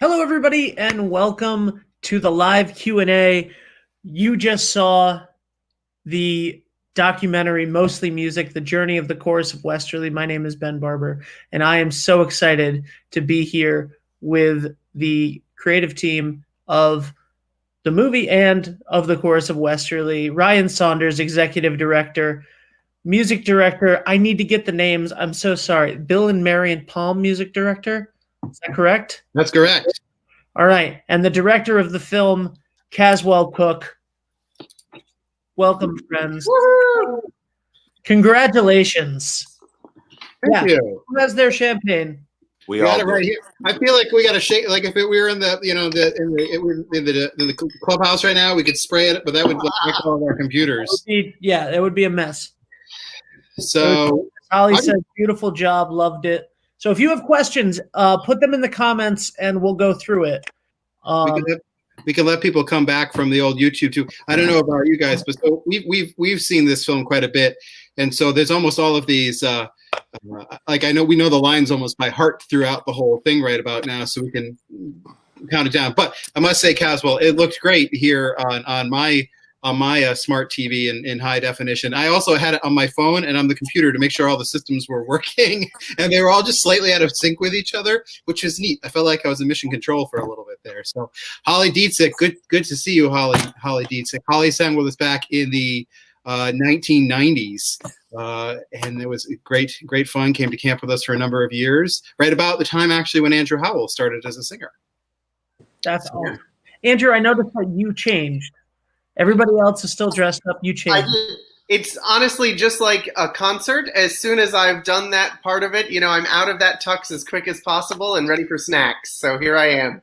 Hello, everybody, and welcome to the live Q&A. You just saw the documentary, Mostly Music, The Journey of the Chorus of Westerly. My name is Ben Barber, and I am so excited to be here with the creative team of the movie and of the Chorus of Westerly. Ryan Saunders, executive director, music director. I need to get the names. I'm so sorry. Bill and Marion Palm, music director. Is that correct? That's correct. All right. And the director of the film, Caswell Cook. Welcome, friends. Woo-hoo! Congratulations. Thank you. Who has their champagne? We got it right here. I feel like we got to shake. Like if we were in the, in the clubhouse right now, we could spray it, but that would like all of our computers. It would be a mess. So Holly said, beautiful job, loved it. So if you have questions, put them in the comments and we'll go through it. We can let people come back from the old YouTube too. I don't know about you guys, but so we've seen this film quite a bit, and so there's almost all of these. Like we know the lines almost by heart throughout the whole thing right about now, so we can count it down. But I must say, Caswell, it looked great here on my smart TV in high definition. I also had it on my phone and on the computer to make sure all the systems were working, and they were all just slightly out of sync with each other, which is neat. I felt like I was in mission control for a little bit there. So Holly Dietzig, good to see you, Holly Dietzig. Holly sang with us back in the 1990s, and it was great fun. Came to camp with us for a number of years, right about the time actually when Andrew Howell started as a singer. That's awesome. Andrew, I noticed that you changed. Everybody else is still dressed up. You changed. It's honestly just like a concert. As soon as I've done that part of it, I'm out of that tux as quick as possible and ready for snacks. So here I am.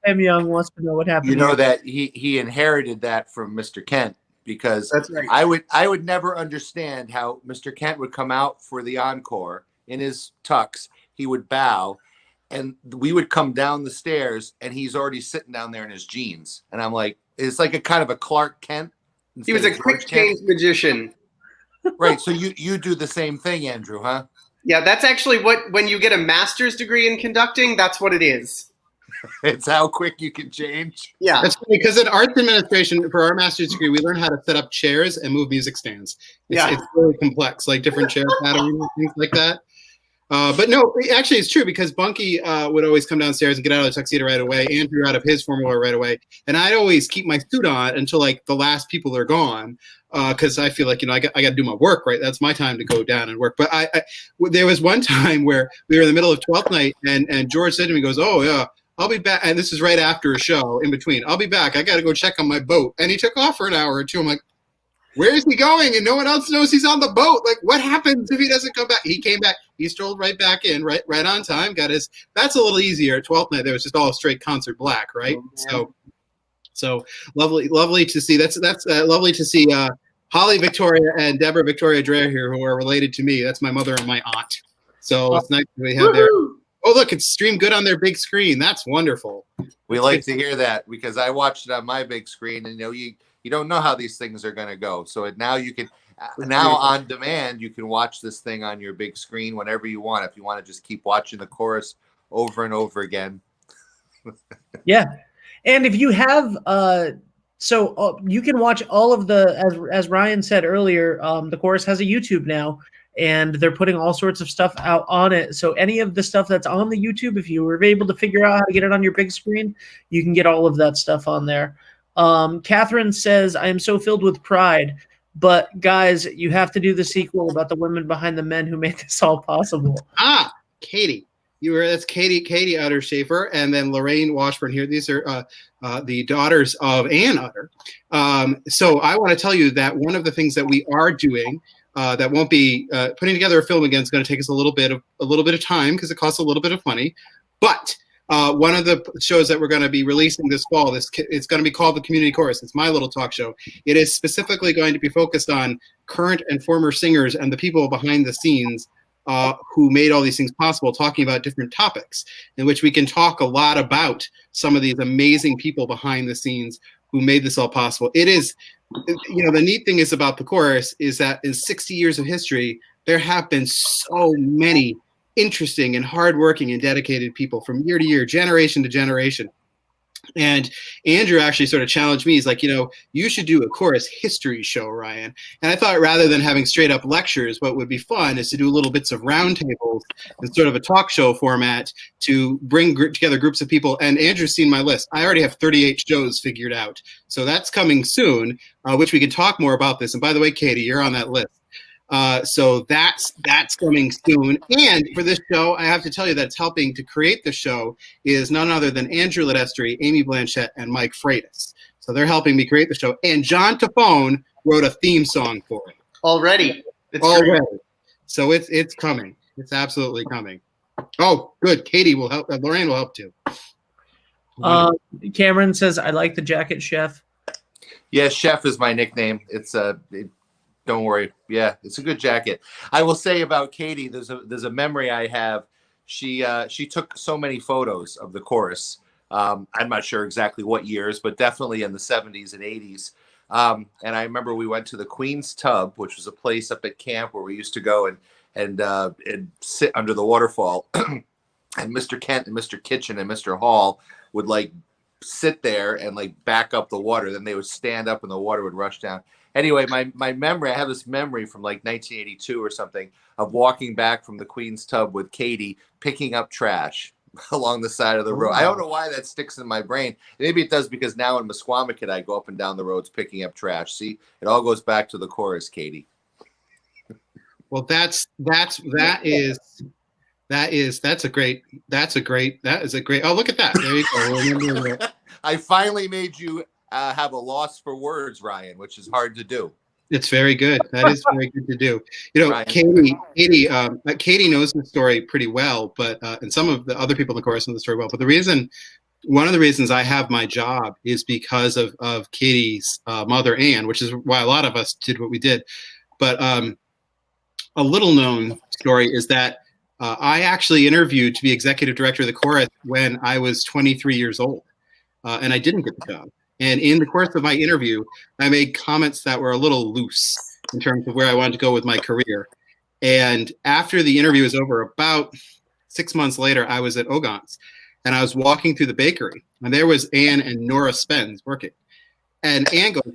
Tim Young wants to know what happened. You know that he inherited that from Mr. Kent, because that's right. I would never understand how Mr. Kent would come out for the encore in his tux. He would bow, and we would come down the stairs, and he's already sitting down there in his jeans, and I'm like, it's like a kind of a Clark Kent. He was a quick change magician. Right. So you do the same thing, Andrew, huh? Yeah, that's actually when you get a master's degree in conducting, that's what it is. It's how quick you can change. Yeah. That's funny, because in arts administration, for our master's degree, we learn how to set up chairs and move music stands. It's really complex, like different chair patterns and things like that. But no, actually it's true, because Bunky would always come downstairs and get out of the tuxedo right away, Andrew out of his formal wear right away, and I'd always keep my suit on until like the last people are gone, because I feel like I got to do my work, right? That's my time to go down and work. But there was one time where we were in the middle of 12th night, and George said to me, he goes, "Oh yeah, I'll be back," and this is right after a show in between. "I'll be back. I got to go check on my boat," and he took off for an hour or two. I'm like, where is he going? And no one else knows he's on the boat. Like, what happens if he doesn't come back? He came back. He strolled right back in, right on time. That's a little easier. 12th night, there was just all straight concert black, right? So lovely to see. That's lovely to see Holly Victoria and Deborah Victoria Dreher here, who are related to me. That's my mother and my aunt. So it's nice that we have their. Oh, look, it's streamed good on their big screen. That's wonderful. We like to hear that, because I watched it on my big screen, and you don't know how these things are going to go. So now you can, on demand, you can watch this thing on your big screen whenever you want. If you want to just keep watching the chorus over and over again. Yeah. And if you have, you can watch all of as Ryan said earlier, the chorus has a YouTube now, and they're putting all sorts of stuff out on it. So any of the stuff that's on the YouTube, if you were able to figure out how to get it on your big screen, you can get all of that stuff on there. Catherine says, "I am so filled with pride, but guys, you have to do the sequel about the women behind the men who made this all possible." Katie, that's Katie Utter Schaefer, and then Lorraine Washburn here. These are the daughters of Ann Utter. So I want to tell you that one of the things that we are doing, that won't be putting together a film again, is going to take us a little bit of time, because it costs a little bit of money, but one of the shows that we're going to be releasing this fall, it's going to be called The Community Chorus. It's my little talk show. It is specifically going to be focused on current and former singers and the people behind the scenes who made all these things possible, talking about different topics, in which we can talk a lot about some of these amazing people behind the scenes who made this all possible. It is, the neat thing is about the chorus is that in 60 years of history, there have been so many interesting and hardworking and dedicated people from year to year, generation to generation. And Andrew actually sort of challenged me. He's like, you should do a chorus history show, Ryan. And I thought rather than having straight up lectures, what would be fun is to do little bits of roundtables and sort of a talk show format to bring together groups of people. And Andrew's seen my list. I already have 38 shows figured out. So that's coming soon, which we can talk more about this. And by the way, Katie, you're on that list. So that's coming soon. And for this show, I have to tell you that's helping to create the show is none other than Andrew Ledestri, Amy Blanchett, and Mike Freitas. So they're helping me create the show. And John Tafone wrote a theme song for it. Already. Already. So it's coming. It's absolutely coming. Oh, good. Katie will help. Lorraine will help too. Cameron says, I like the jacket, Chef. Yeah, Chef is my nickname. Don't worry. Yeah, it's a good jacket. I will say about Katie, there's a memory I have. She took so many photos of the chorus. I'm not sure exactly what years, but definitely in the 70s and 80s. And I remember we went to the Queen's Tub, which was a place up at camp where we used to go and sit under the waterfall. And Mr. Kent and Mr. Kitchen and Mr. Hall would like sit there and like back up the water. Then they would stand up and the water would rush down. Anyway, my memory, I have this memory from like 1982 or something of walking back from the Queen's Tub with Katie picking up trash along the side of the road. I don't know why that sticks in my brain. Maybe it does because now in Musquamacut, I go up and down the roads picking up trash. See, it all goes back to the chorus, Katie. Well, that is a great. Oh, look at that. There you go. I finally made you have a loss for words, Ryan, which is hard to do. It's very good. That is very good to do. Ryan. Katie knows the story pretty well, but and some of the other people in the chorus know the story well. But one of the reasons I have my job is because of Katie's mother, Anne, which is why a lot of us did what we did. But a little known story is that I actually interviewed to be executive director of the chorus when I was 23 years old, and I didn't get the job. And in the course of my interview, I made comments that were a little loose in terms of where I wanted to go with my career. And after the interview was over, about 6 months later, I was at Ogon's, and I was walking through the bakery, and there was Anne and Nora Spence working. And Anne goes,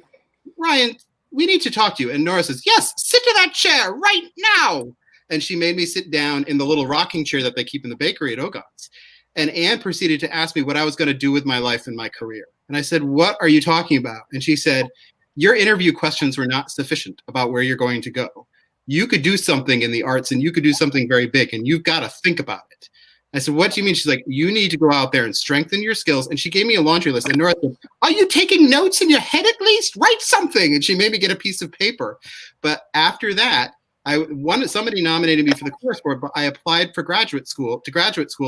Ryan, we need to talk to you. And Nora says, yes, sit to that chair right now. And she made me sit down in the little rocking chair that they keep in the bakery at Ogon's. And Anne proceeded to ask me what I was going to do with my life and my career. And I said, what are you talking about? And she said, your interview questions were not sufficient about where you're going to go. You could do something in the arts and you could do something very big, and you've got to think about it. I said, what do you mean? She's like, you need to go out there and strengthen your skills. And she gave me a laundry list. And Nora said, are you taking notes in your head at least? Write something. And she made me get a piece of paper. But after that, somebody nominated me for the chorus board, but I applied for graduate school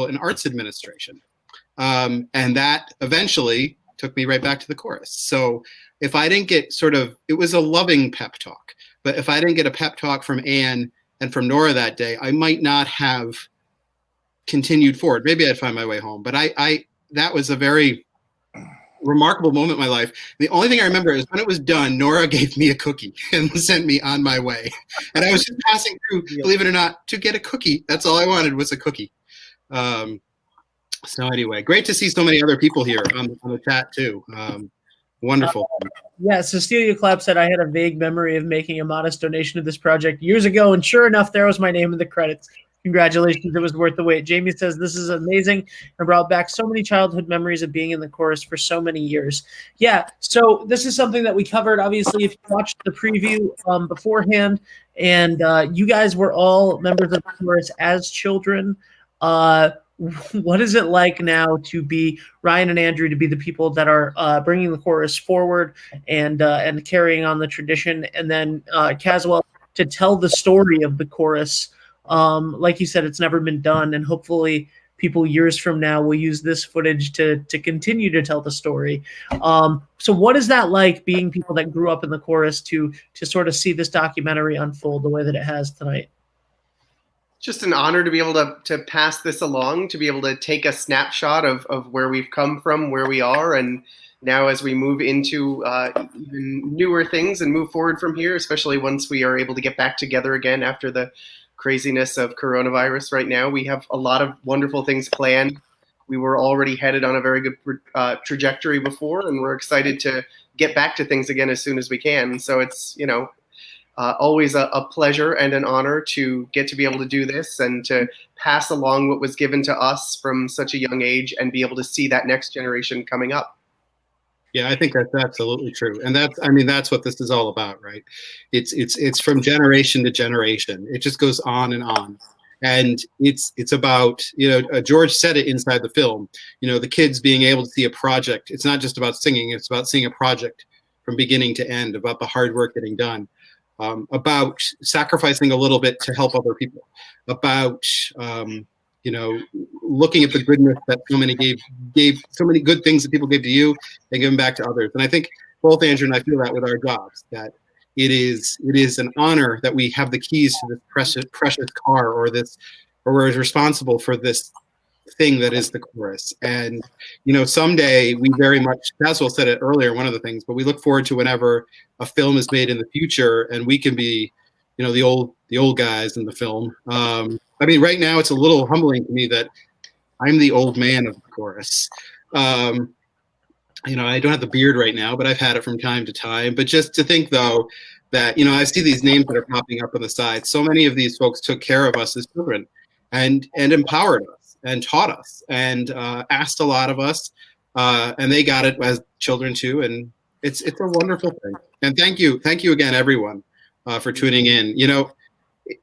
in arts administration. And that eventually took me right back to the chorus. So if I didn't get it was a loving pep talk, but if I didn't get a pep talk from Anne and from Nora that day, I might not have continued forward. Maybe I'd find my way home, but that was a very remarkable moment in my life. The only thing I remember is when it was done, Nora gave me a cookie and sent me on my way. And I was just passing through, believe it or not, to get a cookie. That's all I wanted was a cookie. So anyway, great to see so many other people here on the chat too. Wonderful. Yeah, Cecilia Clapp said, I had a vague memory of making a modest donation to this project years ago, and sure enough, there was my name in the credits. Congratulations, it was worth the wait. Jamie says, this is amazing and brought back so many childhood memories of being in the chorus for so many years. Yeah, so this is something that we covered, obviously, if you watched the preview beforehand, and you guys were all members of the chorus as children. What is it like now to be Ryan and Andrew, to be the people that are bringing the chorus forward and carrying on the tradition, and then Caswell to tell the story of the chorus? Like you said, it's never been done, and hopefully people years from now will use this footage to continue to tell the story. So what is that like, being people that grew up in the chorus, to sort of see this documentary unfold the way that it has tonight? Just an honor to be able to pass this along, to be able to take a snapshot of where we've come from, where we are, and now as we move into even newer things and move forward from here, especially once we are able to get back together again after the craziness of coronavirus right now. We have a lot of wonderful things planned. We were already headed on a very good trajectory before, and we're excited to get back to things again as soon as we can. So it's, always a pleasure and an honor to get to be able to do this and to pass along what was given to us from such a young age and be able to see that next generation coming up. Yeah, I think that's absolutely true, and that's what this is all about, right? It's from generation to generation. It just goes on and on, and it's about George said it inside the film. The kids being able to see a project. It's not just about singing; it's about seeing a project from beginning to end. About the hard work getting done. About sacrificing a little bit to help other people. About looking at the goodness that so many gave so many good things that people gave to you and give them back to others. And I think both Andrew and I feel that with our jobs, that it is an honor that we have the keys to this precious car, or we're responsible for this thing that is the chorus. And someday we very much, Caswell said it earlier, one of the things, but we look forward to whenever a film is made in the future and we can be the old guys in the film. Right now it's a little humbling to me that I'm the old man of the chorus. I don't have the beard right now, but I've had it from time to time. But just to think, though, that I see these names that are popping up on the side. So many of these folks took care of us as children, and empowered us, and taught us, and asked a lot of us, and they got it as children too. And it's a wonderful thing. And thank you again, everyone, for tuning in.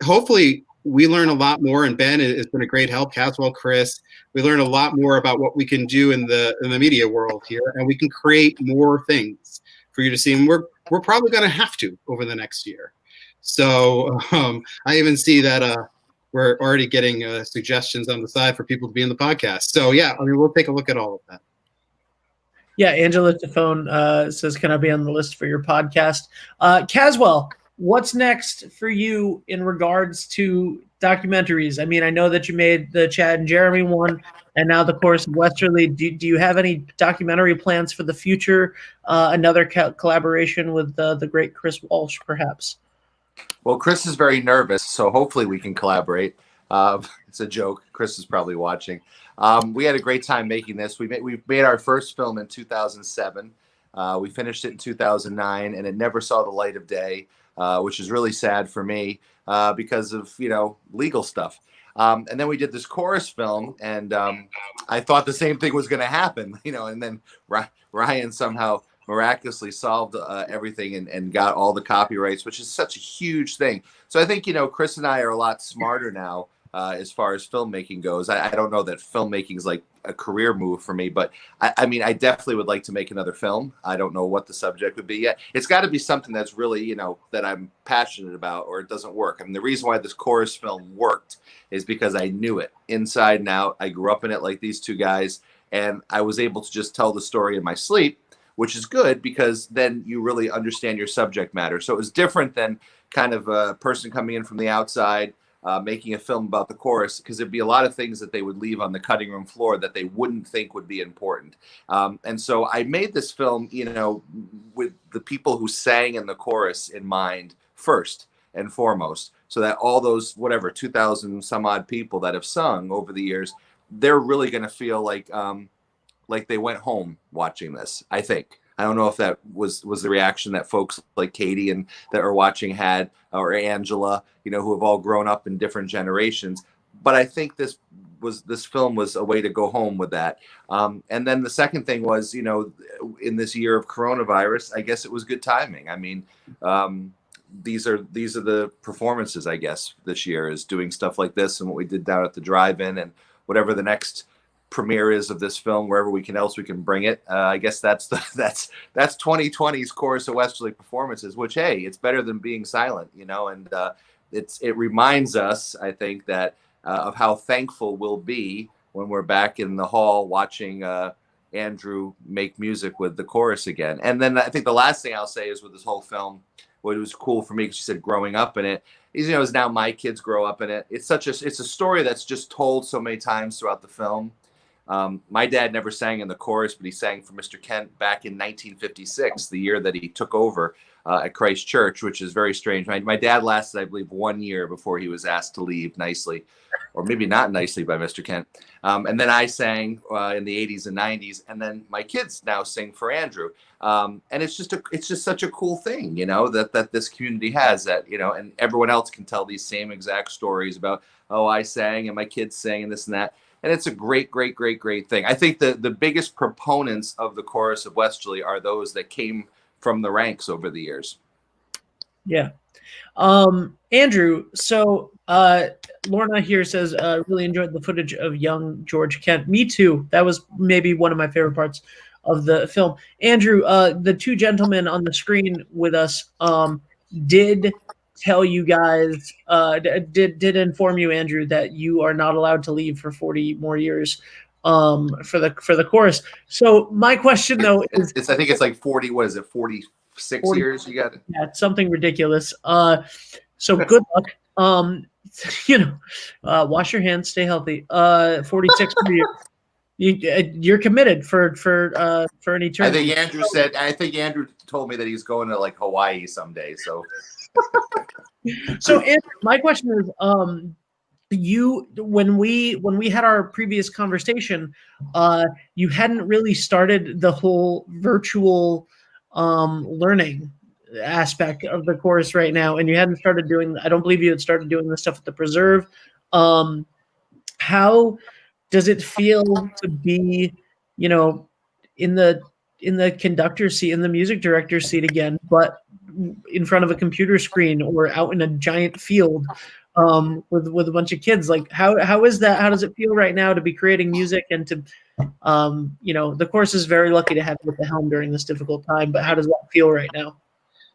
Hopefully we learn a lot more, and Ben has been a great help. Caswell, Chris, we learn a lot more about what we can do in the media world here, and we can create more things for you to see. And we're probably going to have to over the next year. So I even see that we're already getting suggestions on the side for people to be in the podcast. So yeah, we'll take a look at all of that. Yeah, Angela Tafone says, "Can I be on the list for your podcast?" Caswell, what's next for you in regards to documentaries? I know that you made the Chad and Jeremy one, and now the Chorus of Westerly. Do you have any documentary plans for the future? Another collaboration with the great Chris Walsh, perhaps? Well, Chris is very nervous, so hopefully we can collaborate. It's a joke. Chris is probably watching. We had a great time making this. We made our first film in 2007. We finished it in 2009, and it never saw the light of day, which is really sad for me because of legal stuff. And then we did this chorus film, and I thought the same thing was going to happen, and then Ryan somehow miraculously solved everything and got all the copyrights, which is such a huge thing. So I think, Chris and I are a lot smarter now as far as filmmaking goes. I don't know that filmmaking is like a career move for me, but I definitely would like to make another film. I don't know what the subject would be yet. It's got to be something that's really, that I'm passionate about, or it doesn't work. The reason why this chorus film worked is because I knew it inside and out. I grew up in it like these two guys, and I was able to just tell the story in my sleep, which is good because then you really understand your subject matter. So it was different than kind of a person coming in from the outside, making a film about the chorus, because there'd be a lot of things that they would leave on the cutting room floor that they wouldn't think would be important. And so I made this film, with the people who sang in the chorus in mind first and foremost, so that all those, 2,000 some odd people that have sung over the years, they're really going to feel like they went home watching this. I think. I don't know if that was the reaction that folks like Katie and that are watching had, or Angela, who have all grown up in different generations. But I think this film was a way to go home with that. And then the second thing was, in this year of coronavirus, I guess it was good timing. These are the performances, I guess, this year, is doing stuff like this and what we did down at the drive-in, and whatever the next premiere is of this film, wherever we can bring it. I guess that's 2020's Chorus of Westerly performances, which, hey, it's better than being silent, and it reminds us, I think, that of how thankful we'll be when we're back in the hall watching Andrew make music with the chorus again. And then I think the last thing I'll say is, with this whole film, what was cool for me, because you said growing up in it, is as now my kids grow up in it. It's a story that's just told so many times throughout the film. My dad never sang in the chorus, but he sang for Mr. Kent back in 1956, the year that he took over. at Christ Church, which is very strange. My dad lasted, I believe, 1 year before he was asked to leave nicely, or maybe not nicely by Mr. Kent. And then I sang in the 80s and 90s, and then my kids now sing for Andrew. And it's just such a cool thing, that this community has, that, and everyone else can tell these same exact stories about, oh, I sang and my kids sang and this and that. And it's a great, great, great, great thing. I think the biggest proponents of the Chorus of Westerly are those that came from the ranks over the years. Yeah. Andrew, so Lorna here says, really enjoyed the footage of young George Kent. Me too. That was maybe one of my favorite parts of the film. Andrew, the two gentlemen on the screen with us did tell you guys, did inform you, Andrew, that you are not allowed to leave for 40 more years for the chorus. So my question, though, is... I think it's like 40, what is it, 46 years you got? Yeah, it's something ridiculous. So good luck. Wash your hands, stay healthy. 46 per year. You're committed for an eternity. I think Andrew told me that he's going to like Hawaii someday. So Andrew, my question is, when we had our previous conversation, you hadn't really started the whole virtual learning aspect of the course right now, and you hadn't started doing, I don't believe you had started doing the stuff at the Preserve. How does it feel to be, in the conductor's seat, in the music director's seat again, but in front of a computer screen or out in a giant field with a bunch of kids? Like, how is that? How does it feel right now to be creating music and to, the course is very lucky to have you at the helm during this difficult time, but how does that feel right now?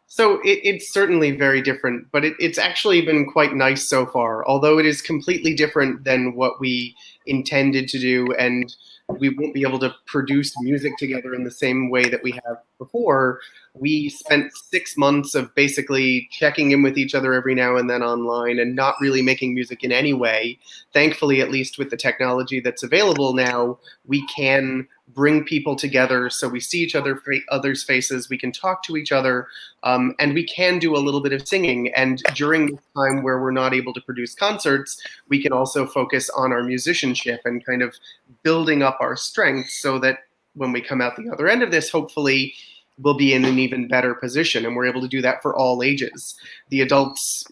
So it's certainly very different, but it's actually been quite nice so far, although it is completely different than what we intended to do, and we won't be able to produce music together in the same way that we have before. We spent 6 months of basically checking in with each other every now and then online and not really making music in any way. Thankfully, at least with the technology that's available now, we can bring people together so we see each other's faces, we can talk to each other, and we can do a little bit of singing. And during this time where we're not able to produce concerts, we can also focus on our musicianship and kind of building up our strengths so that when we come out the other end of this, hopefully we'll be in an even better position, and we're able to do that for all ages. The adults,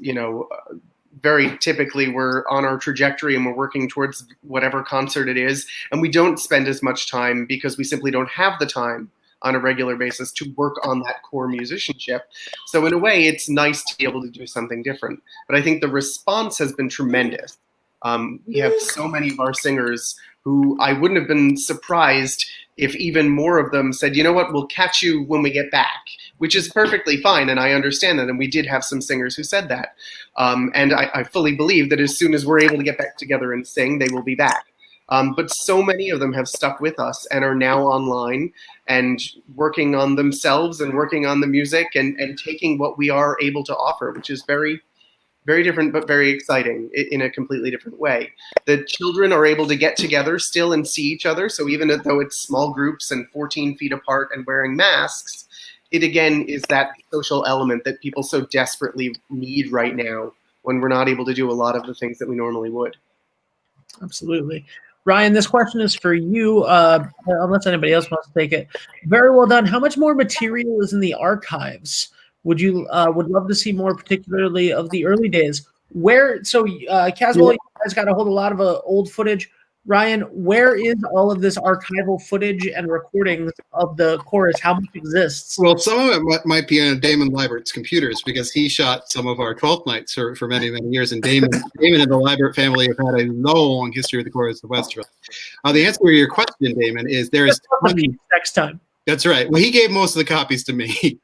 very typically we're on our trajectory and we're working towards whatever concert it is, and we don't spend as much time because we simply don't have the time on a regular basis to work on that core musicianship. So in a way, it's nice to be able to do something different. But I think the response has been tremendous. We have so many of our singers who I wouldn't have been surprised if even more of them said, you know what, we'll catch you when we get back, which is perfectly fine, and I understand that, and we did have some singers who said that. And I fully believe that as soon as we're able to get back together and sing, they will be back. But so many of them have stuck with us and are now online and working on themselves and working on the music and taking what we are able to offer, which is very, very different, but very exciting in a completely different way. The children are able to get together still and see each other. So even though it's small groups and 14 feet apart and wearing masks, it again is that social element that people so desperately need right now when we're not able to do a lot of the things that we normally would. Absolutely. Ryan, this question is for you, unless anybody else wants to take it. Very well done. How much more material is in the archives? Would love to see more, particularly of the early days. Caswell, you guys got a hold of a lot of old footage. Ryan, where is all of this archival footage and recordings of the chorus? How much exists? Well, some of it might be on Damon Leibert's computers because he shot some of our 12th nights for many, many years. And Damon and the Leibert family have had a long history of the chorus of Westerly. The answer to your question, Damon, is there is next time. That's right. Well, he gave most of the copies to me.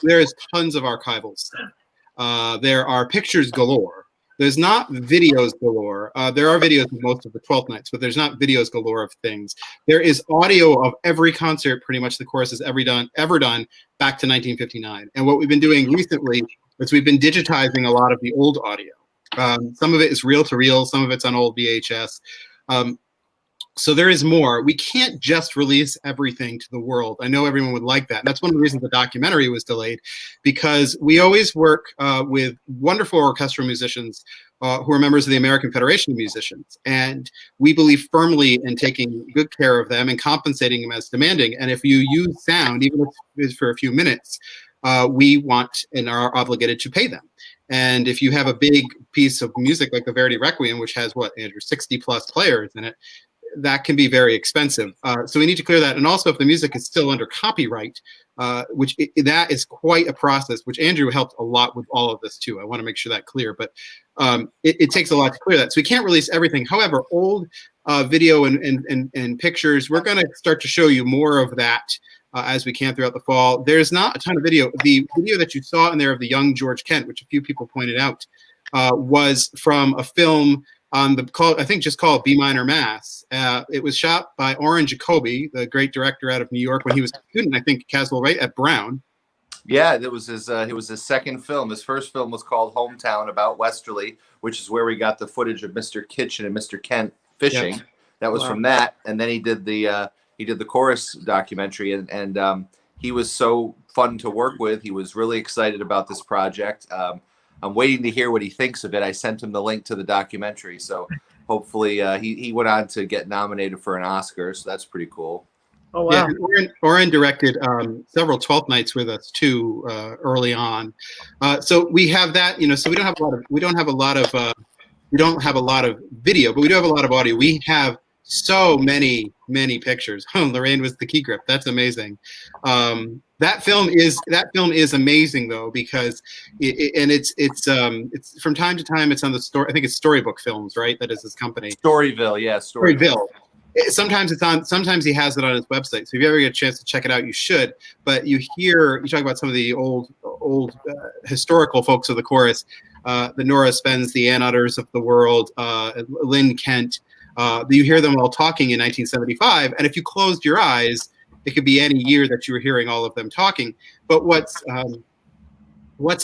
There is tons of archival stuff. There are pictures galore. There's not videos galore. There are videos of most of the 12th nights, but there's not videos galore of things. There is audio of every concert pretty much the chorus has ever done back to 1959. And what we've been doing recently is we've been digitizing a lot of the old audio. Some of it is reel to reel. Some of it's on old VHS. So there is more. We can't just release everything to the world. I know everyone would like that. That's one of the reasons the documentary was delayed, because we always work with wonderful orchestral musicians who are members of the American Federation of Musicians. And we believe firmly in taking good care of them and compensating them as demanding. And if you use sound, even if it's for a few minutes, we want and are obligated to pay them. And if you have a big piece of music like the Verdi Requiem, which has, what, Andrew, 60 plus players in it, that can be very expensive. So we need to clear that. And also, if the music is still under copyright, that is quite a process, which Andrew helped a lot with all of this too. I want to make sure that clear, but it takes a lot to clear that. So we can't release everything. However, old video and pictures, we're going to start to show you more of that as we can throughout the fall. There's not a ton of video. The video that you saw in there of the young George Kent, which a few people pointed out, was from a film on I think just called B Minor Mass. It was shot by Oren Jacoby, the great director out of New York when he was a student, I think, Caswell, right, at Brown. Yeah, it was his second film. His first film was called Hometown, about Westerly, which is where we got the footage of Mr. Kitchen and Mr. Kent fishing. Yep. That was from that, and then he did the chorus documentary, and he was so fun to work with. He was really excited about this project. I'm waiting to hear what he thinks of it. I sent him the link to the documentary, so hopefully he went on to get nominated for an Oscar, so that's pretty cool. Oh wow! Yeah, Oren directed several 12th nights with us too early on, so we have that. So we don't have a lot of video, but we do have a lot of audio. We have so many pictures. Lorraine was the key grip. That's amazing. That film is amazing though, because it's from time to time it's on the story. I think it's Storybook Films, right? That is his company. Storyville, yeah, Storyville. Sometimes it's on. Sometimes he has it on his website. So if you ever get a chance to check it out, you should. But you talk about some of the old historical folks of the chorus, the Nora Spence, the Ann Utters of the world, Lynn Kent. You hear them all talking in 1975, and if you closed your eyes, it could be any year that you were hearing all of them talking. But what's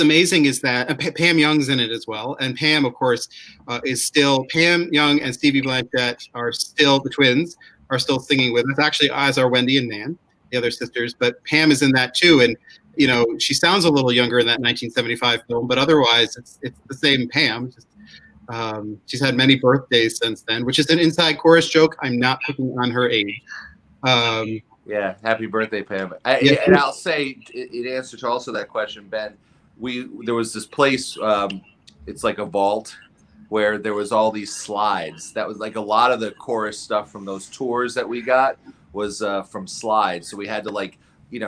amazing is that Pam Young's in it as well, and Pam, of course, is still Pam Young and Stevie Blanchett are still the twins are still singing with us. Actually, as are Wendy and Nan, the other sisters. But Pam is in that too, and she sounds a little younger in that 1975 film, but otherwise it's the same Pam. She's had many birthdays since then, which is an inside chorus joke. I'm not picking on her age. Yeah, happy birthday, Pam. And I'll say, in answer to also that question, Ben, there was this place, it's like a vault, where there was all these slides. That was like a lot of the chorus stuff from those tours that we got was from slides. So we had to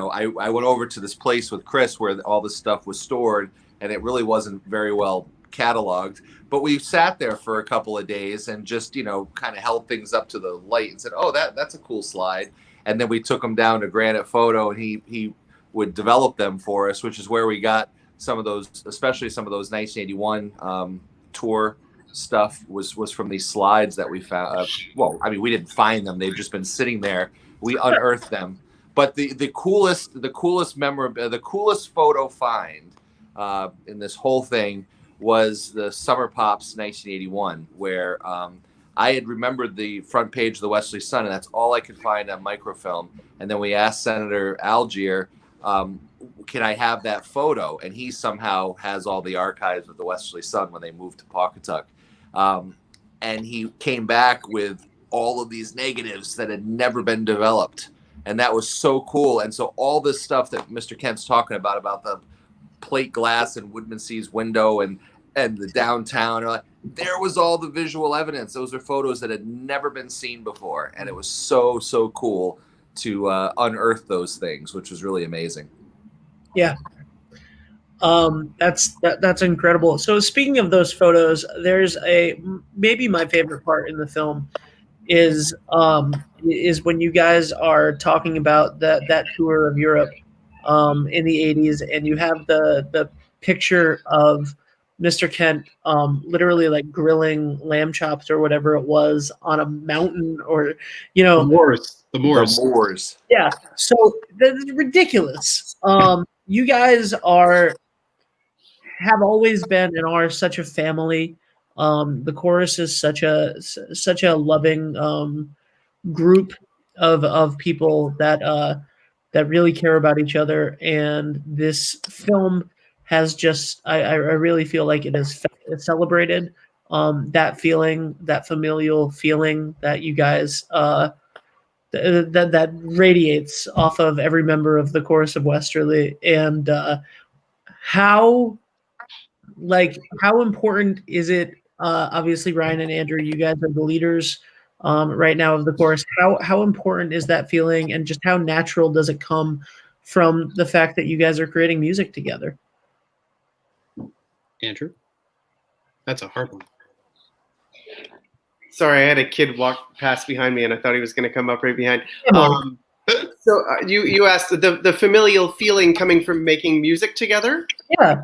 I went over to this place with Chris where all this stuff was stored, and it really wasn't very well cataloged. But we sat there for a couple of days and just, kind of held things up to the light and said, oh, that's a cool slide. And then we took them down to Granite Photo, and he would develop them for us, which is where we got some of those, especially some of those 1981 tour stuff was from these slides that we found. We didn't find them. They've just been sitting there. We unearthed them. But the coolest photo find in this whole thing was the Summer Pops 1981, where I had remembered the front page of the Westerly Sun, and that's all I could find on microfilm. And then we asked Senator Algier, can I have that photo? And he somehow has all the archives of the Westerly Sun when they moved to Pawcatuck. And he came back with all of these negatives that had never been developed. And that was so cool. And so all this stuff that Mr. Kent's talking about the plate glass and Woodmansey's window and the downtown, there was all the visual evidence. Those are photos that had never been seen before. And it was so, so cool to unearth those things, which was really amazing. Yeah. That's incredible. So speaking of those photos, there's maybe my favorite part in the film is when you guys are talking about that tour of Europe in the 80s, and you have the picture of Mr. Kent literally like grilling lamb chops or whatever it was on a mountain, or the moors. Yeah, so that's ridiculous. You guys have always been and are such a family. The chorus is such a loving group of people that really care about each other, and this film has just I really feel like it has celebrated that feeling, that familial feeling that you guys that radiates off of every member of the chorus of Westerly. And how how important is it? Obviously, Ryan and Andrew, you guys are the leaders right now of the chorus. How important is that feeling, and just how natural does it come from the fact that you guys are creating music together? Andrew, that's a hard one. Sorry, I had a kid walk past behind me, and I thought he was going to come up right behind. So you asked the familial feeling coming from making music together? Yeah.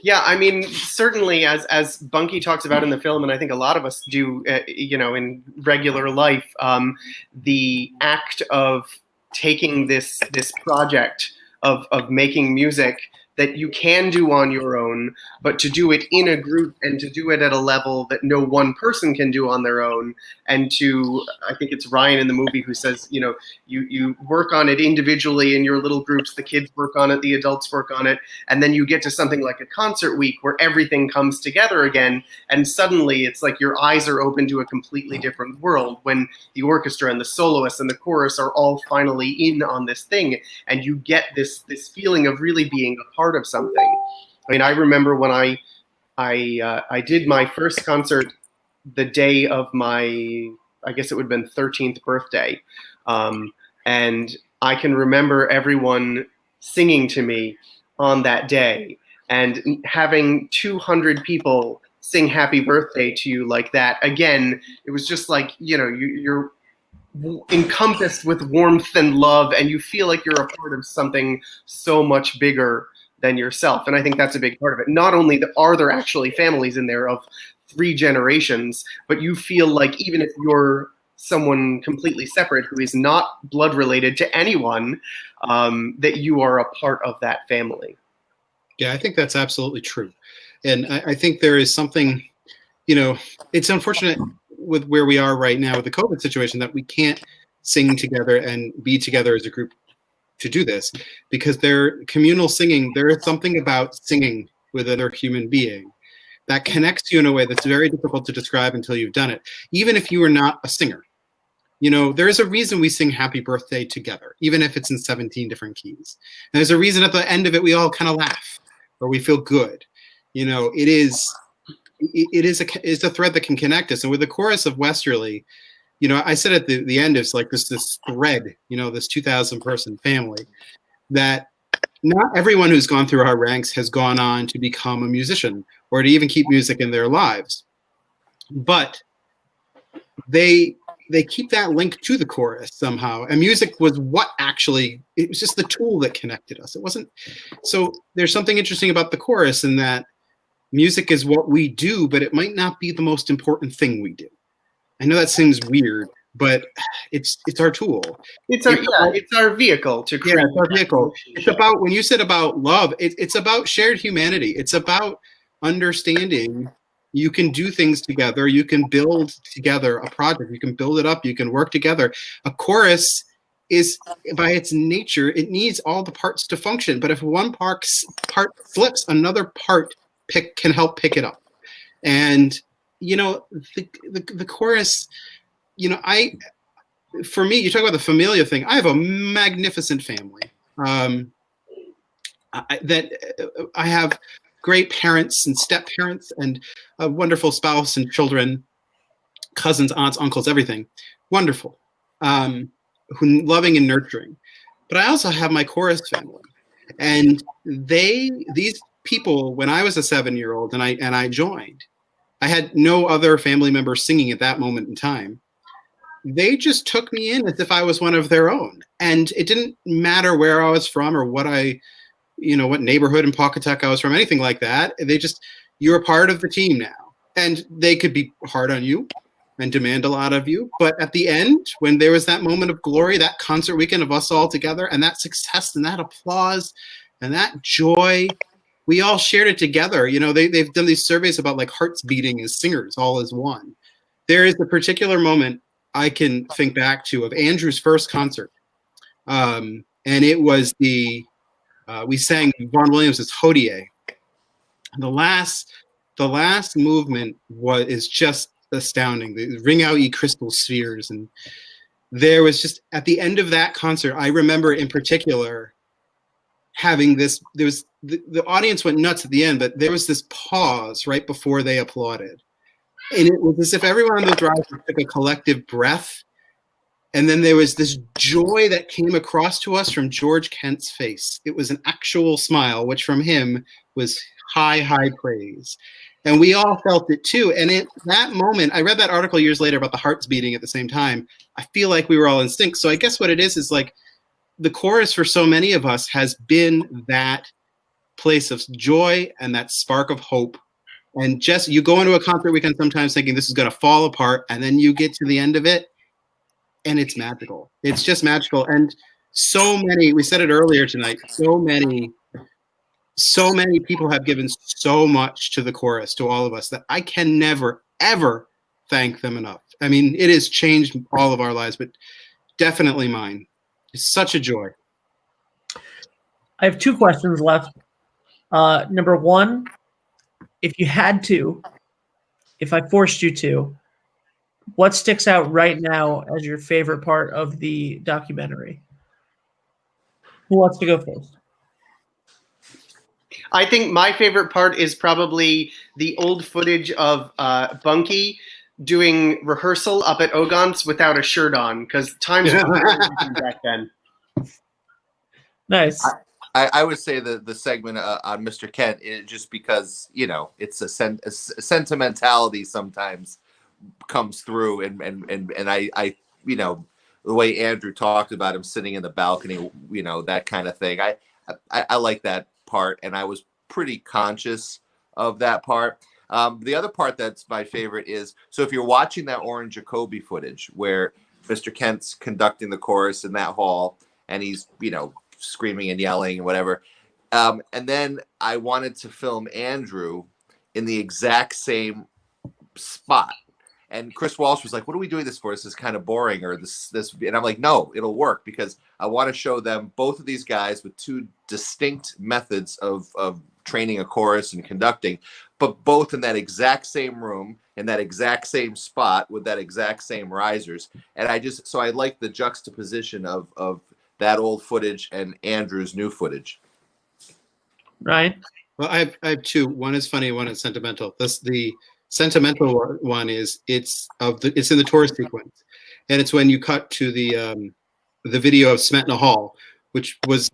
Yeah, I mean, certainly as Bunky talks about in the film, and I think a lot of us do, in regular life, the act of taking this project of making music that you can do on your own, but to do it in a group and to do it at a level that no one person can do on their own. And I think it's Ryan in the movie who says, you work on it individually in your little groups, the kids work on it, the adults work on it, and then you get to something like a concert week where everything comes together again, and suddenly it's like your eyes are open to a completely different world when the orchestra and the soloists and the chorus are all finally in on this thing, and you get this feeling of really being a part of something. I mean, I remember when I did my first concert the day of my, I guess it would have been 13th birthday. And I can remember everyone singing to me on that day, and having 200 people sing happy birthday to you like that. Again, it was just like, you're encompassed with warmth and love, and you feel like you're a part of something so much bigger than yourself. And I think that's a big part of it. Not only are there actually families in there of 3 generations, but you feel like even if you're someone completely separate who is not blood related to anyone, that you are a part of that family. Yeah, I think that's absolutely true. And I think there is something, it's unfortunate with where we are right now with the COVID situation that we can't sing together and be together as a group to do this, because they're communal singing. There is something about singing with another human being that connects you in a way that's very difficult to describe until you've done it. Even if you are not a singer, there is a reason we sing Happy Birthday together, even if it's in 17 different keys. And there's a reason at the end of it, we all kind of laugh or we feel good. It is a thread that can connect us. And with the chorus of Westerly, I said at the end, it's like this thread, this 2,000 person family, that not everyone who's gone through our ranks has gone on to become a musician or to even keep music in their lives. But they keep that link to the chorus somehow. And music was it was just the tool that connected us. It wasn't. So there's something interesting about the chorus in that music is what we do, but it might not be the most important thing we do. I know that seems weird, but it's our tool. It's our vehicle to create. Yeah, it's our vehicle. It's about, when you said about love, it's about shared humanity. It's about understanding you can do things together. You can build together a project. You can build it up. You can work together. A chorus is, by its nature, it needs all the parts to function. But if one part slips, another part can help pick it up. And the chorus, for me, you talk about the familiar thing. I have a magnificent family. I have great parents and step parents and a wonderful spouse and children, cousins, aunts, uncles, everything. Wonderful. Loving and nurturing. But I also have my chorus family. And these people, when I was a 7-year-old and I joined, I had no other family members singing at that moment in time. They just took me in as if I was one of their own. And it didn't matter where I was from or what neighborhood in Pawcatuck I was from, anything like that. You're a part of the team now. And they could be hard on you and demand a lot of you. But at the end, when there was that moment of glory, that concert weekend of us all together, and that success and that applause and that joy, we all shared it together. They've done these surveys about like hearts beating as singers, all as one. There is a particular moment I can think back to of Andrew's first concert. And it was we sang Vaughan Williams' Hodie. The last movement is just astounding. The Ring Out Ye Crystal Spheres. And there was just, at the end of that concert, I remember in particular having this, the audience went nuts at the end, but there was this pause right before they applauded. And it was as if everyone on the drive took a collective breath. And then there was this joy that came across to us from George Kent's face. It was an actual smile, which from him was high, high praise. And we all felt it too. And at that moment, I read that article years later about the hearts beating at the same time. I feel like we were all in sync. So I guess what it is like the chorus for so many of us has been that place of joy and that spark of hope. And just, you go into a concert weekend sometimes thinking this is going to fall apart, and then you get to the end of it and it's magical. It's just magical. And so many, we said it earlier tonight, so many people have given so much to the chorus, to all of us, that I can never, ever thank them enough. I mean, it has changed all of our lives, but definitely mine. It's such a joy. I have 2 questions left. Number 1, if you had to, if I forced you to, what sticks out right now as your favorite part of the documentary? Who wants to go first? I think my favorite part is probably the old footage of Bunky doing rehearsal up at Ogon's without a shirt on, because times were different back then. Nice. I would say the segment on Mr. Kent, just because, it's a sentimentality sometimes comes through, and I the way Andrew talked about him sitting in the balcony, that kind of thing. I like that part, and I was pretty conscious of that part. The other part that's my favorite is, so if you're watching that Orange Jacoby footage where Mr. Kent's conducting the chorus in that hall, and he's, screaming and yelling and whatever. And then I wanted to film Andrew in the exact same spot. And Chris Walsh was like, "What are we doing this for? This is kind of boring," or this. And I'm like, "No, it'll work, because I want to show them both of these guys with 2 distinct methods of training a chorus and conducting, but both in that exact same room, in that exact same spot, with that exact same risers." And I like the juxtaposition of that old footage and Andrew's new footage. Right. Well, I have 2. One is funny, one is sentimental. The sentimental one is it's in the tour sequence, and it's when you cut to the video of Smetana Hall, which was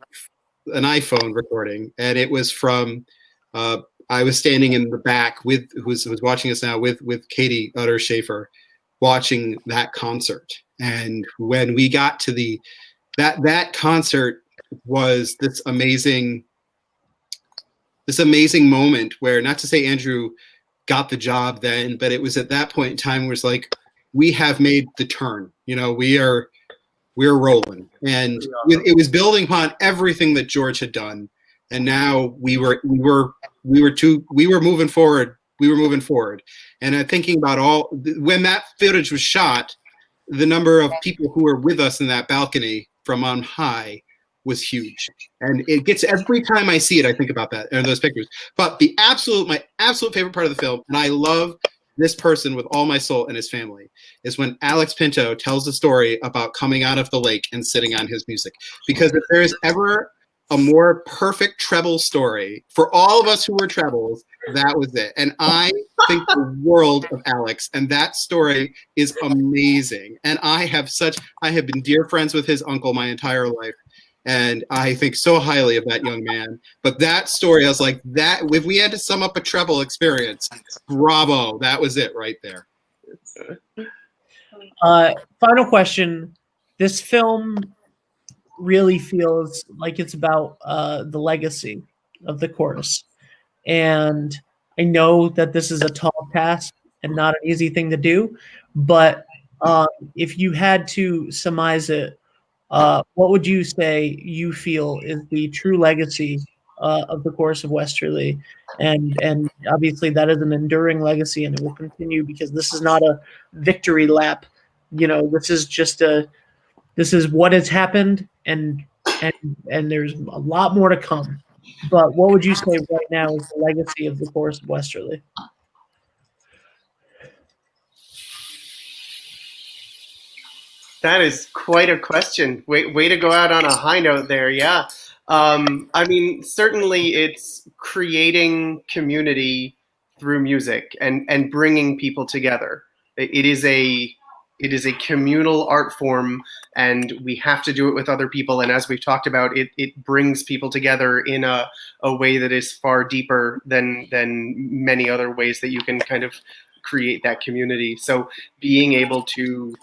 an iPhone recording, and it was from I was standing in the back with who's watching us now with Katie Utter Schaefer, watching that concert. And when we got to that concert was this amazing moment where, not to say Andrew got the job then, but it was at that point in time where it's like, we have made the turn, we're rolling, and it was building upon everything that George had done. And now we were moving forward. And I'm thinking about when that footage was shot, the number of people who were with us in that balcony from on high was huge. And it gets, every time I see it, I think about that and those pictures. But my absolute favorite part of the film, and I love this person with all my soul and his family, is when Alex Pinto tells the story about coming out of the lake and sitting on his music. Because if there is ever a more perfect treble story for all of us who were trebles, that was it. And I think the world of Alex, and that story is amazing. And I have been dear friends with his uncle my entire life. And I think so highly of that young man. But that story, I was like, that, if we had to sum up a treble experience, bravo, that was it right there. Final question. This film really feels like it's about the legacy of the chorus. And I know that this is a tall task and not an easy thing to do, but if you had to surmise it, what would you say you feel is the true legacy of the chorus of Westerly? And obviously that is an enduring legacy, and it will continue, because this is not a victory lap this is what has happened, and there's a lot more to come. But what would you say right now is the legacy of the chorus of Westerly? That is quite a question. Way to go out on a high note there. Yeah. I mean, certainly it's creating community through music and bringing people together. It is a communal art form, and we have to do it with other people. And as we've talked about, it brings people together in a way that is far deeper than many other ways that you can kind of create that community. So being able to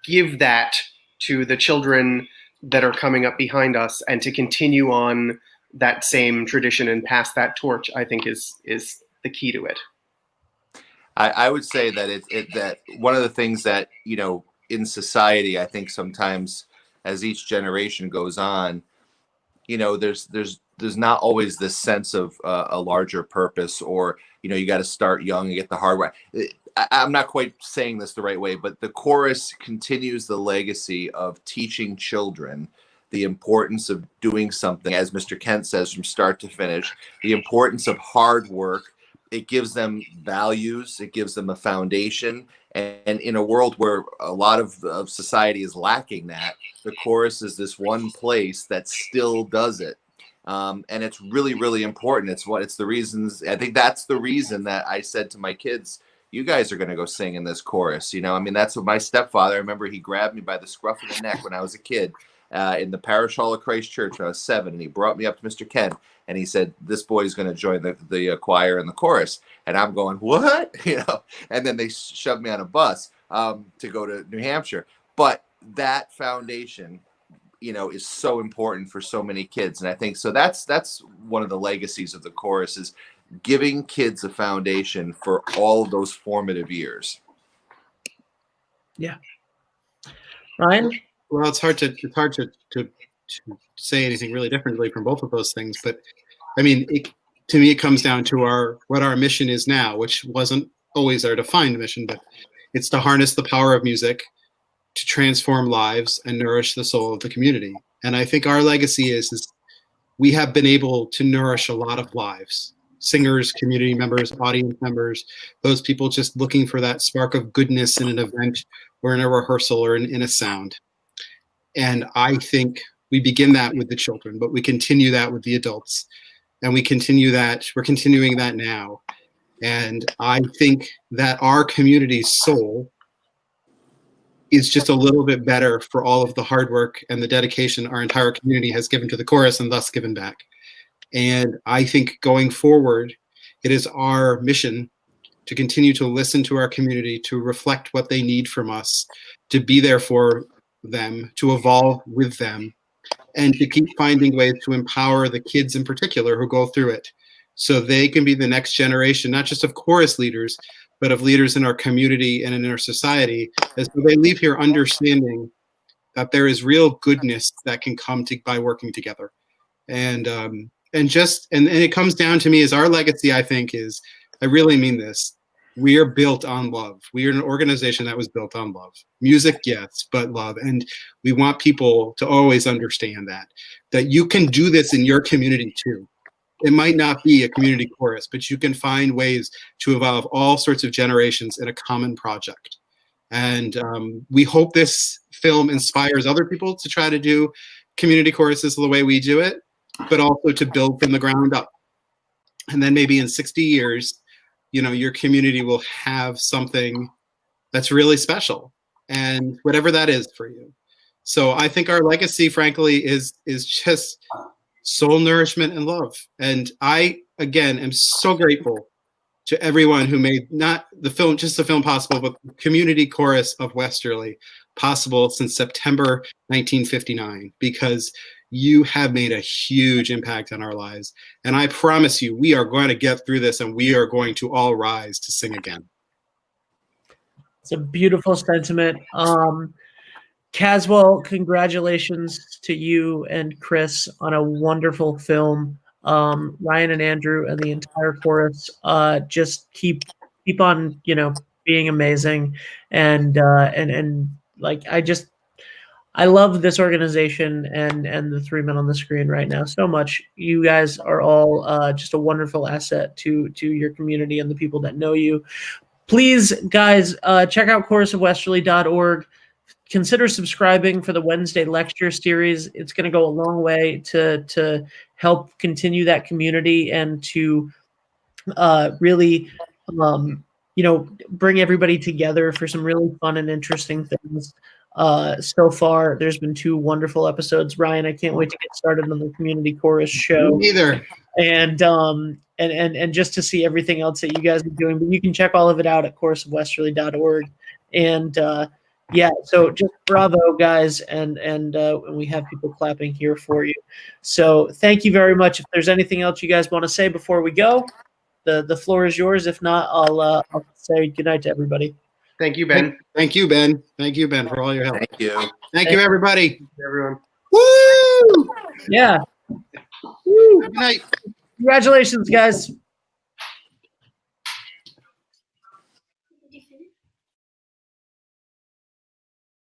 give that to the children that are coming up behind us and to continue on that same tradition and pass that torch, I think is the key to it. I would say that that one of the things that, in society, I think sometimes as each generation goes on, there's not always this sense of a larger purpose, or, you got to start young and get the hard way. I'm not quite saying this the right way, but the chorus continues the legacy of teaching children the importance of doing something, as Mr. Kent says, from start to finish, the importance of hard work. It gives them values. It gives them a foundation. And in a world where a lot of society is lacking that, the chorus is this one place that still does it. And it's really, really important. It's the reasons. I think that's the reason that I said to my kids, you guys are going to go sing in this chorus. That's what my stepfather, I remember he grabbed me by the scruff of the neck when I was a kid in the Parish Hall of Christ Church when I was 7. And he brought me up to Mr. Kent and he said, this boy's going to join the choir and the chorus. And I'm going, what? And then they shoved me on a bus to go to New Hampshire. But that foundation, is so important for so many kids. And I think so that's one of the legacies of the chorus, is giving kids a foundation for all of those formative years. Yeah. Ryan? Well, it's hard to say anything really differently from both of those things, but I mean, to me, it comes down to what our mission is now, which wasn't always our defined mission, but it's to harness the power of music to transform lives and nourish the soul of the community. And I think our legacy is we have been able to nourish a lot of lives. Singers, community members, audience members, those people just looking for that spark of goodness in an event or in a rehearsal or in a sound. And I think we begin that with the children, but we continue that with the adults. And we're continuing that now. And I think that our community's soul is just a little bit better for all of the hard work and the dedication our entire community has given to the chorus and thus given back. And I think going forward, it is our mission to continue to listen to our community, to reflect what they need from us, to be there for them, to evolve with them, and to keep finding ways to empower the kids in particular who go through it, so they can be the next generation, not just of chorus leaders, but of leaders in our community and in our society, as they leave here understanding that there is real goodness that can come by working together. And it comes down to me as our legacy, I think, is, I really mean this, we are built on love. We are an organization that was built on love. Music, yes, but love. And we want people to always understand that you can do this in your community too. It might not be a community chorus, but you can find ways to evolve all sorts of generations in a common project. And we hope this film inspires other people to try to do community choruses the way we do it, but also to build from the ground up. And then maybe in 60 years, your community will have something that's really special, and whatever that is for you. So I think our legacy, frankly, is just soul nourishment and love. And I, again, am so grateful to everyone who made not the film, just the film possible, but the community chorus of Westerly possible since September 1959, because you have made a huge impact on our lives. And I promise you, we are going to get through this, and we are going to all rise to sing again. It's a beautiful sentiment. Caswell, congratulations to you and Chris on a wonderful film. Ryan and Andrew and the entire chorus, just keep on, being amazing, and like I love this organization and the three men on the screen right now so much. You guys are all just a wonderful asset to your community and the people that know you. Please, guys, check out chorusofwesterly.org. Consider subscribing for the Wednesday lecture series. It's going to go a long way to help continue that community and to really, bring everybody together for some really fun and interesting things. So far, there's been 2 wonderful episodes. Ryan, I can't wait to get started on the community chorus show. Me neither. And just to see everything else that you guys are doing. But you can check all of it out at chorusofwesterly.org. And yeah, so just bravo, guys, and we have people clapping here for you. So thank you very much. If there's anything else you guys want to say before we go, the floor is yours. If not, I'll say goodnight to everybody. Thank you, Ben. Thank you, Ben. Thank you, Ben, for all your help. Thank you. Thank you, everybody. Everyone. Woo! Yeah. Good night. Congratulations, guys.